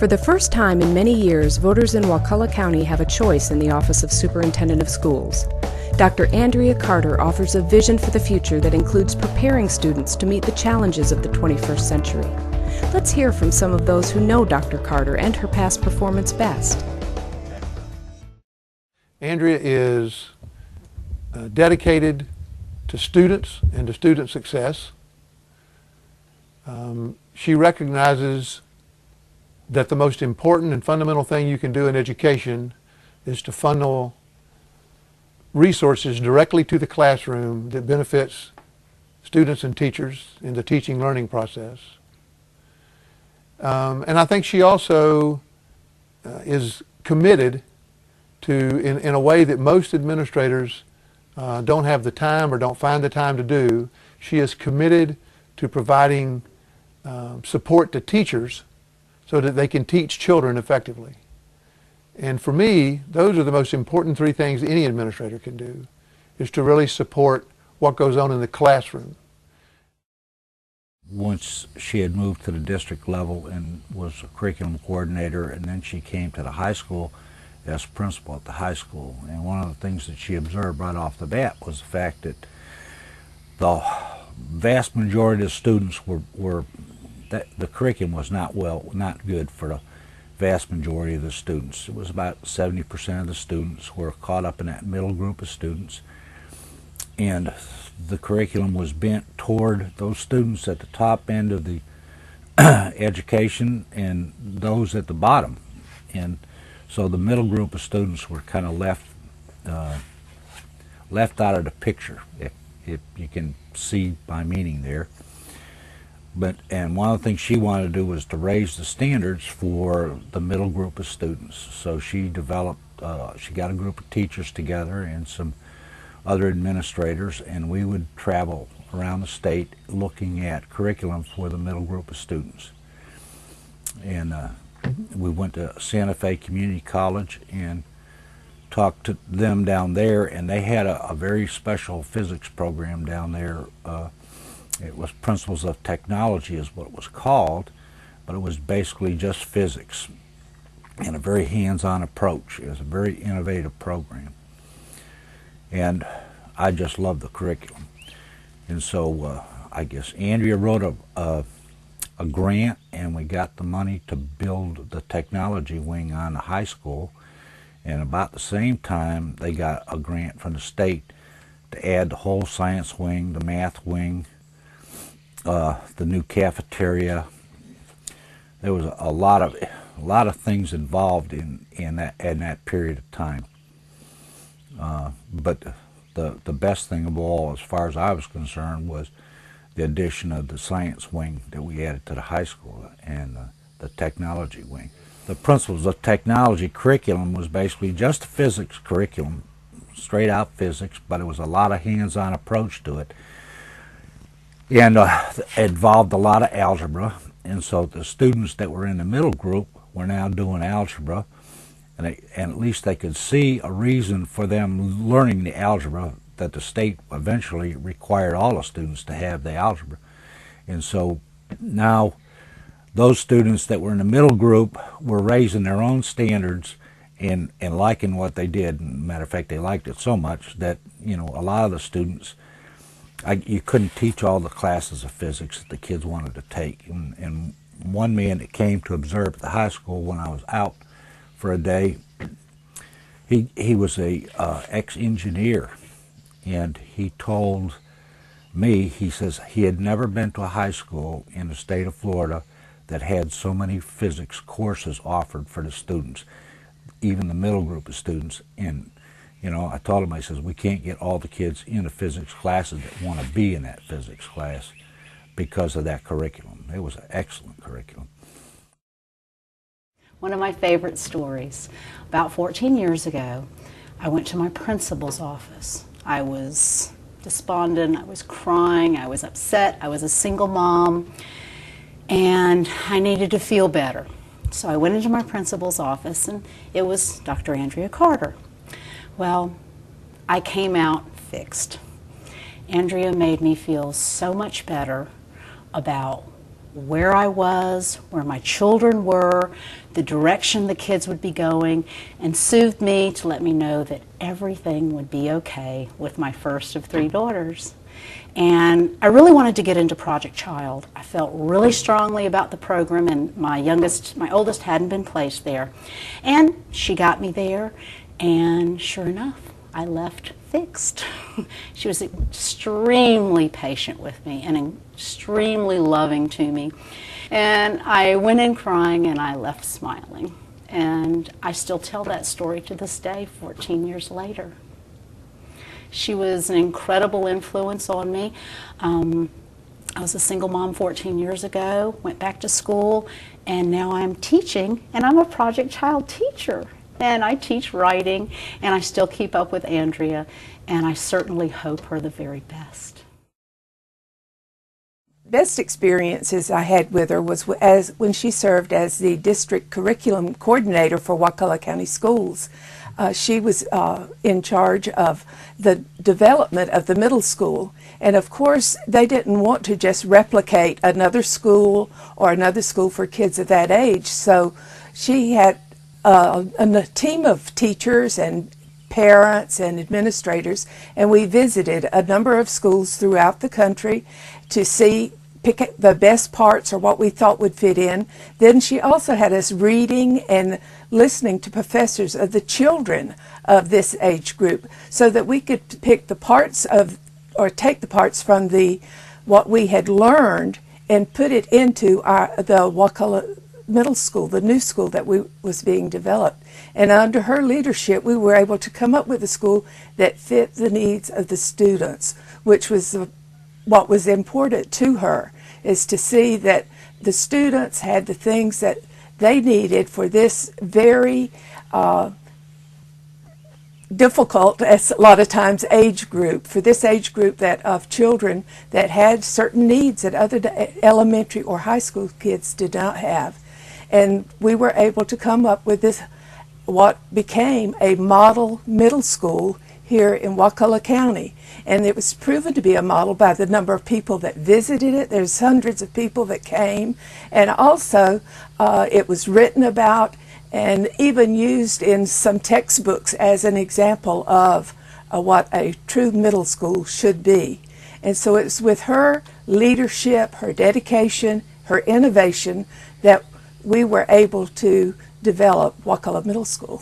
For the first time in many years, voters in Wakulla County have a choice in the office of Superintendent of Schools. Dr. Andrea Carter offers a vision for the future that includes preparing students to meet the challenges of the 21st century. Let's hear from some of those who know Dr. Carter and her past performance best. Andrea is dedicated to students and to student success. She recognizes that the most important and fundamental thing you can do in education is to funnel resources directly to the classroom that benefits students and teachers in the teaching learning process. And I think she also is committed to, in a way that most administrators don't have the time or don't find the time to do, she is committed to providing support to teachers so that they can teach children effectively. And for me, those are the most important three things any administrator can do, is to really support what goes on in the classroom. Once she had moved to the district level and was a curriculum coordinator, and then she came to the high school as principal at the high school. And one of the things that she observed right off the bat was the fact that the vast majority of students that the curriculum was not good for the vast majority of the students. It was about 70% of the students were caught up in that middle group of students, and the curriculum was bent toward those students at the top end of the education and those at the bottom. And so the middle group of students were kind of left out of the picture, if you can see my meaning there. And one of the things she wanted to do was to raise the standards for the middle group of students. So she developed, she got a group of teachers together and some other administrators, and we would travel around the state looking at curriculum for the middle group of students. And we went to Santa Fe Community College and talked to them down there, and they had a very special physics program down there. It was Principles of Technology is what it was called, but it was basically just physics and a very hands-on approach. It was a very innovative program. And I just loved the curriculum. And so I guess Andrea wrote a grant, and we got the money to build the technology wing on the high school. And about the same time, they got a grant from the state to add the whole science wing, the math wing, the new cafeteria. There was a lot of things involved in that period of time. But the best thing of all, as far as I was concerned, was the addition of the science wing that we added to the high school and the technology wing. The Principles of Technology curriculum was basically just a physics curriculum, straight out physics, but it was a lot of hands-on approach to it. And it involved a lot of algebra, and so the students that were in the middle group were now doing algebra, and at least they could see a reason for them learning the algebra, that the state eventually required all the students to have the algebra. And so now those students that were in the middle group were raising their own standards and liking what they did. Matter of fact, they liked it so much that, you know, a lot of the students, you couldn't teach all the classes of physics that the kids wanted to take. And one man that came to observe at the high school when I was out for a day, he was a ex-engineer, and he told me, he says he had never been to a high school in the state of Florida that had so many physics courses offered for the students, even the middle group of students. And you know, I told him, I says, we can't get all the kids into physics classes that want to be in that physics class because of that curriculum. It was an excellent curriculum. One of my favorite stories, about 14 years ago, I went to my principal's office. I was despondent, I was crying, I was upset, I was a single mom, and I needed to feel better. So I went into my principal's office, and it was Dr. Andrea Carter. Well, I came out fixed. Andrea made me feel so much better about where I was, where my children were, the direction the kids would be going, and soothed me to let me know that everything would be okay with my first of 3 daughters. And I really wanted to get into Project Child. I felt really strongly about the program, and my oldest hadn't been placed there. And she got me there, and sure enough, I left fixed. She was extremely patient with me and extremely loving to me. And I went in crying and I left smiling. And I still tell that story to this day, 14 years later. She was an incredible influence on me. I was a single mom 14 years ago, went back to school, and now I'm teaching, and I'm a Project Child teacher. And I teach writing, and I still keep up with Andrea, and I certainly hope her the very best. Best experiences I had with her was when she served as the district curriculum coordinator for Wakulla County Schools. She was in charge of the development of the middle school, and of course they didn't want to just replicate another school or another school for kids of that age, so she had a team of teachers and parents and administrators, and we visited a number of schools throughout the country to pick the best parts or what we thought would fit in. Then she also had us reading and listening to professors of the children of this age group so that we could pick the parts of, or take the parts from what we had learned and put it into the Wakulla Middle School, the new school that was being developed. And under her leadership, we were able to come up with a school that fit the needs of the students, which was what was important to her, is to see that the students had the things that they needed for this very difficult, as a lot of times, age group, for this age group of children that had certain needs that other elementary or high school kids did not have. And we were able to come up with this, what became a model middle school here in Wakulla County. And it was proven to be a model by the number of people that visited it. There's hundreds of people that came. And also, it was written about and even used in some textbooks as an example of what a true middle school should be. And so it's with her leadership, her dedication, her innovation that we were able to develop Wakulla Middle School.